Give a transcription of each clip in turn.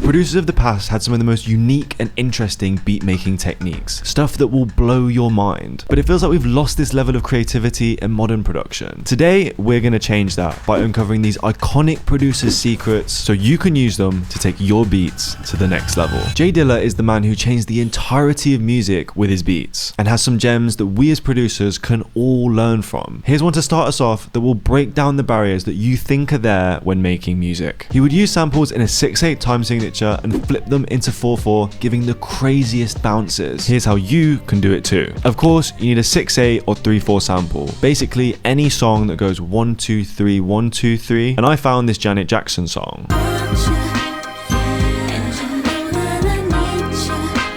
Producers of the past had some of the most unique and interesting beat making techniques, stuff that will blow your mind. But it feels like we've lost this level of creativity in modern production. Today, we're going to change that by uncovering these iconic producers' secrets so you can use them to take your beats to the next level. J Dilla is the man who changed the entirety of music with his beats and has some gems that we as producers can all learn from. Here's one to start us off that will break down the barriers that you think are there when making music. He would use samples in a 6/8 time signature and flip them into 4/4, giving the craziest bounces. Here's how you can do it too. Of course, you need a 6/8 or 3/4 sample. Basically any song that goes 1 2 3 1 2 3. And I found this Janet Jackson song.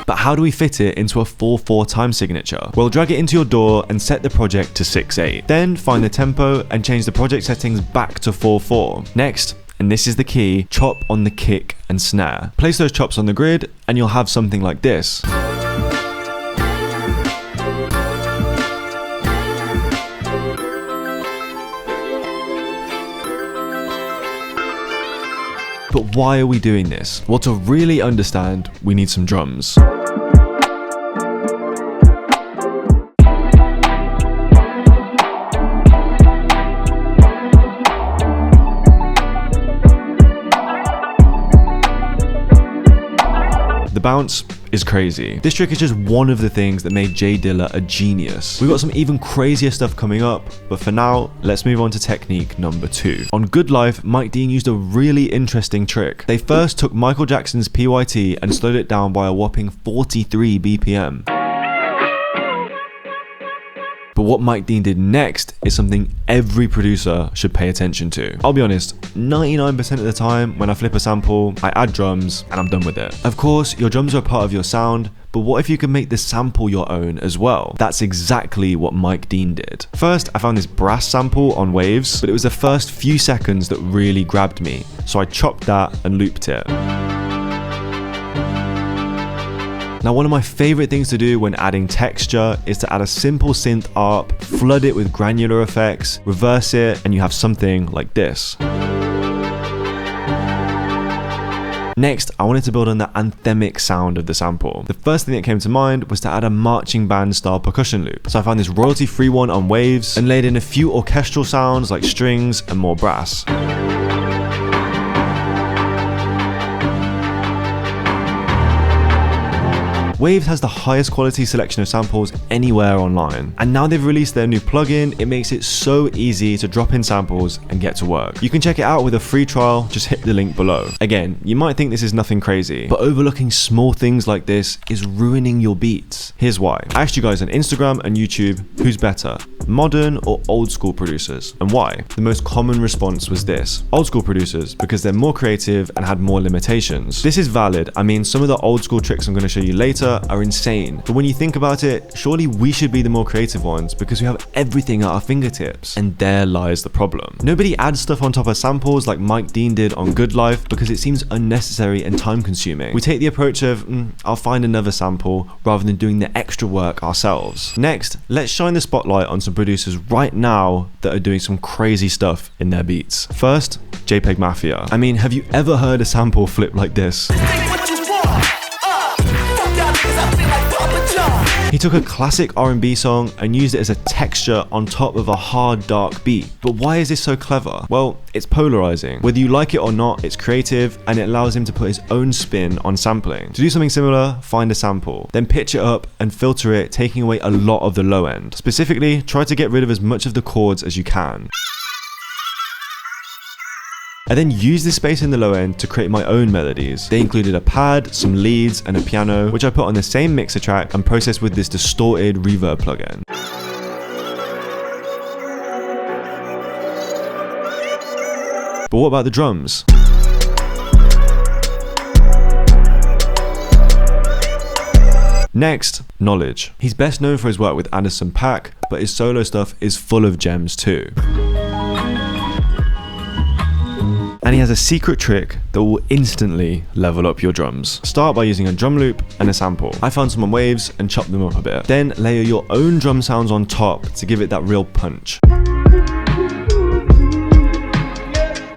But how do we fit it into a 4/4 time signature? Well, drag it into your DAW and set the project to 6/8. Then find the tempo and change the project settings back to 4/4. Next, and this is the key, chop on the kick and snare. Place those chops on the grid and you'll have something like this. But why are we doing this? Well, to really understand, we need some drums. The bounce is crazy. This trick is just one of the things that made J Dilla a genius. We've got some even crazier stuff coming up, but for now, let's move on to technique number 2. On Good Life, Mike Dean used a really interesting trick. They first took Michael Jackson's PYT and slowed it down by a whopping 43 BPM. But what Mike Dean did next is something every producer should pay attention to. I'll be honest, 99% of the time when I flip a sample, I add drums and I'm done with it. Of course, your drums are a part of your sound, but what if you can make the sample your own as well? That's exactly what Mike Dean did. First, I found this brass sample on Waves, but it was the first few seconds that really grabbed me. So I chopped that and looped it. Now, one of my favorite things to do when adding texture is to add a simple synth ARP, flood it with granular effects, reverse it, and you have something like this. Next, I wanted to build on the anthemic sound of the sample. The first thing that came to mind was to add a marching band style percussion loop. So I found this royalty-free one on Waves and laid in a few orchestral sounds like strings and more brass. Waves has the highest quality selection of samples anywhere online, and now they've released their new plugin. It makes it so easy to drop in samples and get to work. You can check it out with a free trial, just hit the link below. Again, you might think this is nothing crazy, but overlooking small things like this is ruining your beats. Here's why. I asked you guys on Instagram and YouTube, who's better, modern or old school producers, and why? The most common response was this: old school producers, because they're more creative and had more limitations. This is valid. I mean, some of the old school tricks I'm going to show you later are insane, but when you think about it, surely we should be the more creative ones because we have everything at our fingertips, and there lies the problem. Nobody adds stuff on top of samples like Mike Dean did on Good Life because it seems unnecessary and time consuming. We take the approach of, I'll find another sample, rather than doing the extra work ourselves. Next, let's shine the spotlight on some producers right now that are doing some crazy stuff in their beats. First, JPEGMAFIA. I mean, have you ever heard a sample flip like this? He took a classic R&B song and used it as a texture on top of a hard, dark beat. But why is this so clever? Well, it's polarizing. Whether you like it or not, it's creative and it allows him to put his own spin on sampling. To do something similar, find a sample, then pitch it up and filter it, taking away a lot of the low end. Specifically, try to get rid of as much of the chords as you can. I then used this space in the low end to create my own melodies. They included a pad, some leads, and a piano, which I put on the same mixer track and processed with this distorted reverb plugin. But what about the drums? Next, Knxwledge. He's best known for his work with Anderson .Paak, but his solo stuff is full of gems too. And he has a secret trick that will instantly level up your drums. Start by using a drum loop and a sample. I found some on Waves and chopped them up a bit. Then layer your own drum sounds on top to give it that real punch.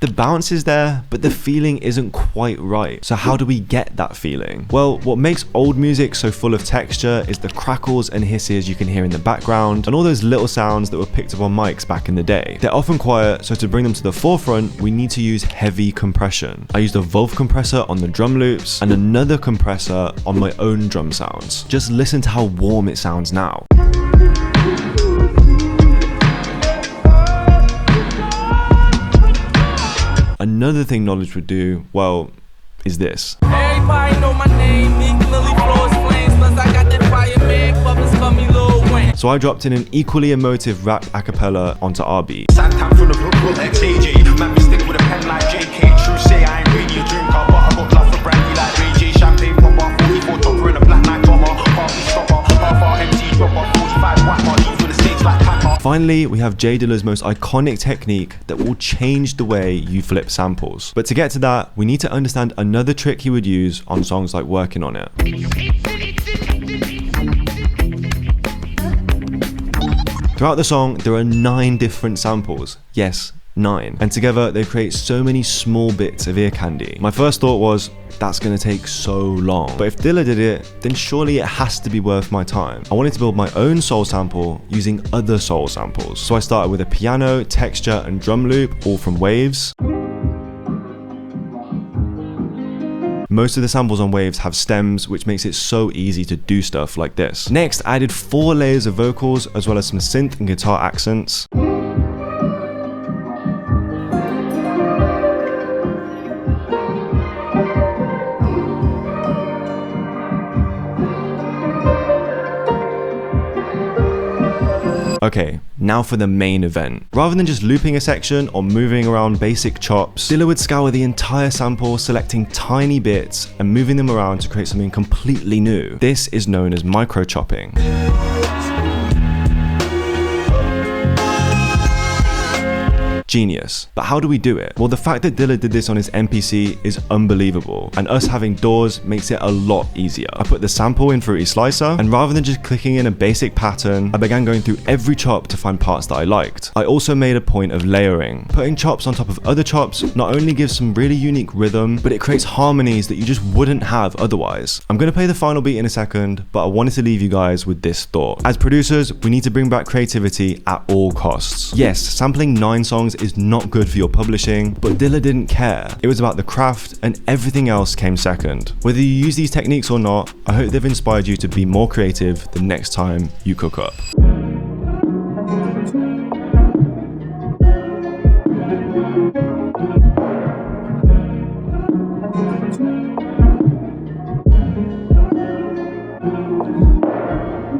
The bounce is there, but the feeling isn't quite right. So how do we get that feeling? Well, what makes old music so full of texture is the crackles and hisses you can hear in the background and all those little sounds that were picked up on mics back in the day. They're often quiet, so to bring them to the forefront, we need to use heavy compression. I used a Volv compressor on the drum loops and another compressor on my own drum sounds. Just listen to how warm it sounds now. Another thing Knxwledge would do, well, is this. Everybody know my name, Lily flows flames, plus I got that fire, man, puppets call me Lil Wayne. So I dropped in an equally emotive rap a cappella onto our beat. Sandtime full of hook, XAJ. Man, me stick with a pen like JK. True say I ain't really a drinker, but I got love for brandy like Ray J. Champagne popper, 44 topper in a black night bomber. Party stopper, half our MC dropper, 45 whack leave with the stage like Packer. Finally, we have J Dilla's most iconic technique that will change the way you flip samples. But to get to that, we need to understand another trick he would use on songs like Working on It. Throughout the song, there are 9 different samples. Yes, 9. And together, they create so many small bits of ear candy. My first thought was, that's gonna take so long. But if Dilla did it, then surely it has to be worth my time. I wanted to build my own soul sample using other soul samples. So I started with a piano, texture, and drum loop, all from Waves. Most of the samples on Waves have stems, which makes it so easy to do stuff like this. Next, I added 4 layers of vocals, as well as some synth and guitar accents. Okay, now for the main event. Rather than just looping a section or moving around basic chops, Dilla would scour the entire sample, selecting tiny bits and moving them around to create something completely new. This is known as micro chopping. Genius. But how do we do it? Well, the fact that Dilla did this on his MPC is unbelievable, and us having DAWs makes it a lot easier. I put the sample in Fruity Slicer, and rather than just clicking in a basic pattern, I began going through every chop to find parts that I liked. I also made a point of layering. Putting chops on top of other chops not only gives some really unique rhythm, but it creates harmonies that you just wouldn't have otherwise. I'm gonna play the final beat in a second, but I wanted to leave you guys with this thought. As producers, we need to bring back creativity at all costs. Yes, sampling 9 songs is not good for your publishing, but Dilla didn't care. It was about the craft, and everything else came second. Whether you use these techniques or not, I hope they've inspired you to be more creative the next time you cook up.